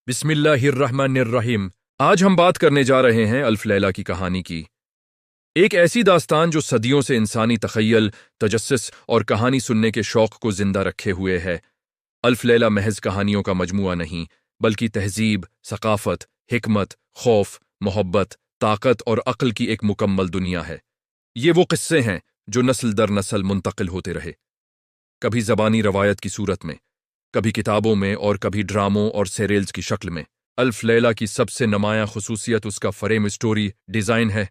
बिस्मिल्लाहिर्रहमानिर्रहीम। आज हम बात करने जा रहे हैं अल्फ लैला की कहानी की। एक ऐसी दास्तान जो सदियों से इंसानी तखय्युल, तजस्सुस और कहानी सुनने के शौक को जिंदा रखे हुए है। अल्फ लैला महज कहानियों का मजमुआ नहीं, बल्कि तहजीब, सकाफत, हिकमत, खौफ, मोहब्बत, ताकत और अक्ल की एक मुकम्मल दुनिया है। ये वो किस्से हैं जो नस्ल दर नस्ल मुंतकिल होते रहे, कभी ज़बानी रवायत की सूरत में, कभी किताबों में और कभी ड्रामों और सीरियल्स की शक्ल में। अल्फ लैला की सबसे नुमायां खुसूसियत उसका फ्रेम स्टोरी डिज़ाइन है,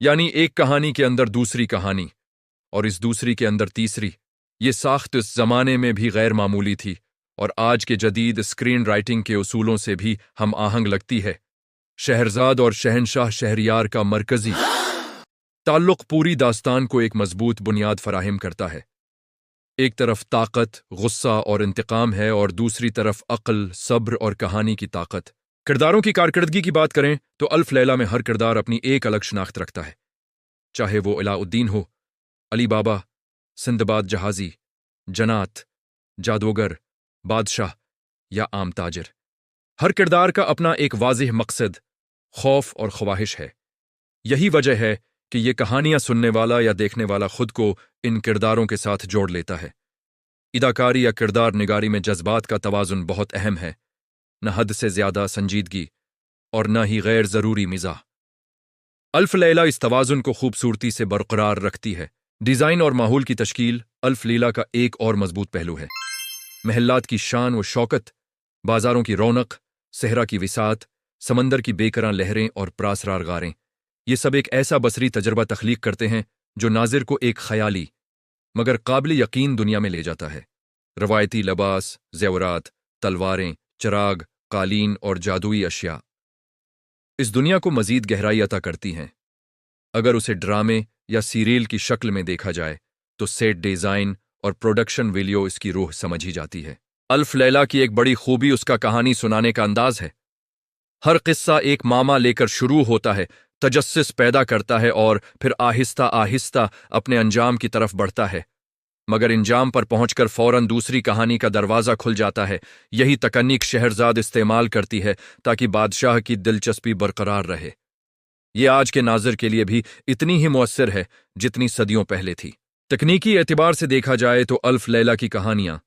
यानी एक कहानी के अंदर दूसरी कहानी और इस दूसरी के अंदर तीसरी। ये साख्त उस जमाने में भी गैर मामूली थी और आज के जदीद स्क्रीन राइटिंग के उसूलों से भी हम आहंग लगती है। शहरजाद और शहनशाह शहरियार का मरकजी ताल्लुक पूरी दास्तान को एक मजबूत बुनियाद फराहम करता है। एक तरफ ताकत, गुस्सा और इंतकाम है और दूसरी तरफ अक्ल, सब्र और कहानी की ताकत। किरदारों की कारकर्दगी की बात करें तो अल्फ लैला में हर किरदार अपनी एक अलग शनाख्त रखता है, चाहे वो अलाउद्दीन हो, अली बाबा, सिंदबाद जहाजी, जनात, जादूगर, बादशाह या आम ताजिर। हर किरदार का अपना एक वाज़िह मकसद, खौफ और ख्वाहिश है। यही वजह है कि ये कहानियां सुनने वाला या देखने वाला खुद को इन किरदारों के साथ जोड़ लेता है। इदाकारी या किरदार निगारी में जज्बात का तवाजुन बहुत अहम है, न हद से ज्यादा संजीदगी और न ही गैर जरूरी मिजाह। अल्फ लैला इस तवाजुन को खूबसूरती से बरकरार रखती है। डिजाइन और माहौल की तश्कील अल्फ लैला का एक और मजबूत पहलू है। महल्लात की शान व शौकत, बाजारों की रौनक, सहरा की विसात, समंदर की बेकरां लहरें और प्रासरार गारें, ये सब एक ऐसा बसरी तजर्बा तख्लीक करते हैं जो नाजिर को एक ख्याली मगर काबिल यकीन दुनिया में ले जाता है। रवायती लबास, ज़ेवरात, तलवारें, चिराग, कालीन और जादुई अशिया इस दुनिया को मजीद गहराई अता करती हैं। अगर उसे ड्रामे या सीरियल की शक्ल में देखा जाए तो सेट डिज़ाइन और प्रोडक्शन वैल्यू इसकी रूह समझ ही जाती है। अल्फ लैला की एक बड़ी खूबी उसका कहानी सुनाने का अंदाज है। हर किस्सा एक मामा लेकर शुरू होता है, तजस्सुस पैदा करता है और फिर आहिस्ता आहिस्ता अपने अंजाम की तरफ बढ़ता है, मगर अंजाम पर पहुंचकर फौरन दूसरी कहानी का दरवाज़ा खुल जाता है। यही तकनीक शहरजाद इस्तेमाल करती है ताकि बादशाह की दिलचस्पी बरकरार रहे। ये आज के नाज़िर के लिए भी इतनी ही मुअस्सिर है जितनी सदियों पहले थी। तकनीकी एतबार से देखा जाए तो अल्फ लैला की कहानियां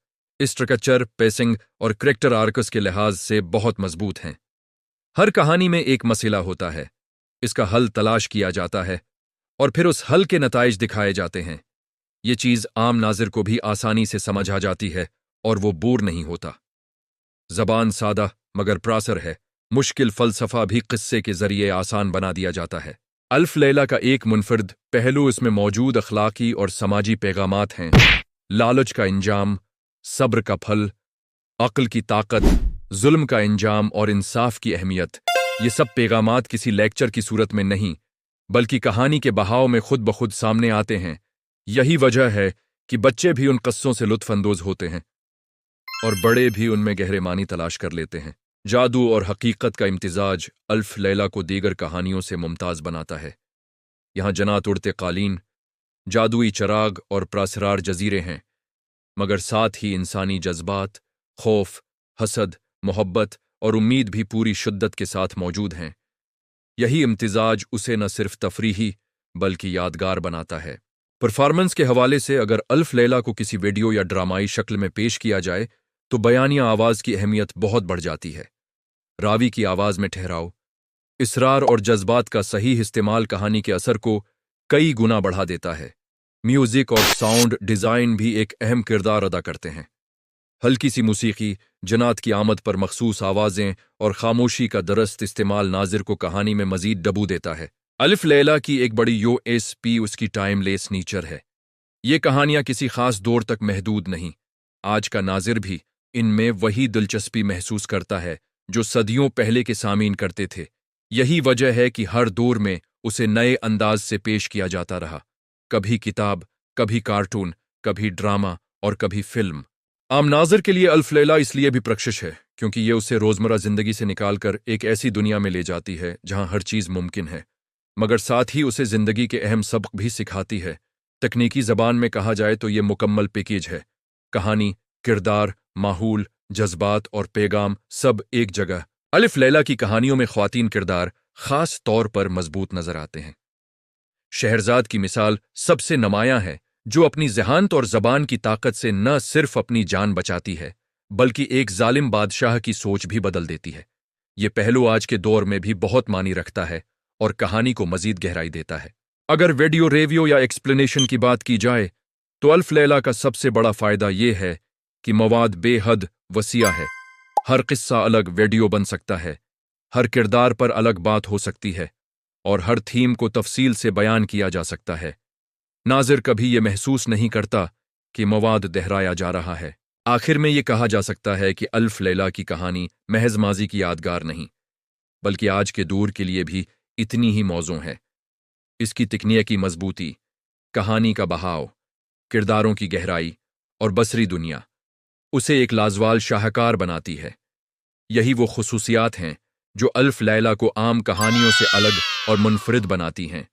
स्ट्रक्चर, पेसिंग और करैक्टर आर्कस के लिहाज से बहुत मजबूत हैं। हर कहानी में एक मसला होता है, इसका हल तलाश किया जाता है और फिर उस हल के नताइज दिखाए जाते हैं। ये चीज़ आम नाज़िर को भी आसानी से समझ आ जाती है और वो बोर नहीं होता। ज़बान सादा मगर प्रासर है, मुश्किल फ़लसफ़ा भी क़िस्से के ज़रिए आसान बना दिया जाता है। अल्फ लैला का एक मुनफरद पहलू इसमें मौजूद अखलाकी और समाजी पैगामात हैं। लालच का इंजाम, सब्र का फल, अक्ल की ताकत, जुल्म का इंजाम और इंसाफ की अहमियत, ये सब पैगामात किसी लेक्चर की सूरत में नहीं बल्कि कहानी के बहाव में खुद ब खुद सामने आते हैं। यही वजह है कि बच्चे भी उन क़स्सों से लुत्फ़अंदोज़ होते हैं और बड़े भी उनमें गहरे मानी तलाश कर लेते हैं। जादू और हकीकत का इम्तिजाज अल्फ लैला को दीगर कहानियों से मुमताज़ बनाता है। यहाँ जनात उड़ते कालीन, जादुई चराग और प्रासरार जजीरे हैं, मगर साथ ही इंसानी जज्बात, खौफ, हसद, मोहब्बत और उम्मीद भी पूरी शिद्दत के साथ मौजूद हैं। यही इम्तिजाज उसे न सिर्फ तफरीही बल्कि यादगार बनाता है। परफॉर्मेंस के हवाले से अगर अल्फ लैला को किसी वीडियो या ड्रामाई शक्ल में पेश किया जाए तो बयानिया आवाज़ की अहमियत बहुत बढ़ जाती है। रावी की आवाज़ में ठहराव, इसरार और जज्बात का सही इस्तेमाल कहानी के असर को कई गुना बढ़ा देता है। म्यूज़िक और साउंड डिज़ाइन भी एक अहम किरदार अदा करते हैं। हल्की सी मूसीकी, जनात की आमद पर मखसूस आवाज़ें और खामोशी का दरस्त इस्तेमाल नाज़िर को कहानी में मज़ीद डबू देता है। अल्फ लैला की एक बड़ी यूएसपी उसकी टाइमलेस नेचर है। ये कहानियां किसी खास दौर तक महदूद नहीं, आज का नाज़िर भी इनमें वही दिलचस्पी महसूस करता है जो सदियों पहले के सामीन करते थे। यही वजह है कि हर दौर में उसे नए अंदाज से पेश किया जाता रहा, कभी किताब, कभी कार्टून, कभी ड्रामा और कभी फिल्म। आम नाज़िर के लिए अल्फ लैला इसलिए भी प्रकशिश है क्योंकि ये उसे रोज़मर्रा ज़िंदगी से निकालकर एक ऐसी दुनिया में ले जाती है जहां हर चीज़ मुमकिन है, मगर साथ ही उसे ज़िंदगी के अहम सबक भी सिखाती है। तकनीकी ज़बान में कहा जाए तो ये मुकम्मल पैकेज है। कहानी, किरदार, माहौल, जज्बात और पैगाम सब एक जगह। अलिफ लैला की कहानियों में ख्वातीन किरदार खास तौर पर मजबूत नजर आते हैं। शहरजाद की मिसाल सबसे नुमायां है, जो अपनी ज़हानत और ज़बान की ताकत से न सिर्फ अपनी जान बचाती है बल्कि एक जालिम बादशाह की सोच भी बदल देती है। ये पहलू आज के दौर में भी बहुत मानी रखता है और कहानी को मजीद गहराई देता है। अगर वीडियो रिव्यू या एक्सप्लेनेशन की बात की जाए तो अल्फ लैला का सबसे बड़ा फायदा यह है कि मवाद बेहद वसीआ है। हर किस्सा अलग वीडियो बन सकता है, हर किरदार पर अलग बात हो सकती है और हर थीम को तफसील से बयान किया जा सकता है। नाज़िर कभी ये महसूस नहीं करता कि मवाद दोहराया जा रहा है। आखिर में ये कहा जा सकता है कि अल्फ लैला की कहानी महज माजी की यादगार नहीं बल्कि आज के दौर के लिए भी इतनी ही मौजू है। इसकी तकनीकी मजबूती, कहानी का बहाव, किरदारों की गहराई और बसरी दुनिया उसे एक लाजवाल शाहकार बनाती है। यही वो खुसूसियात हैं जो अल्फ लैला को आम कहानियों से अलग और मुनफरिद बनाती हैं।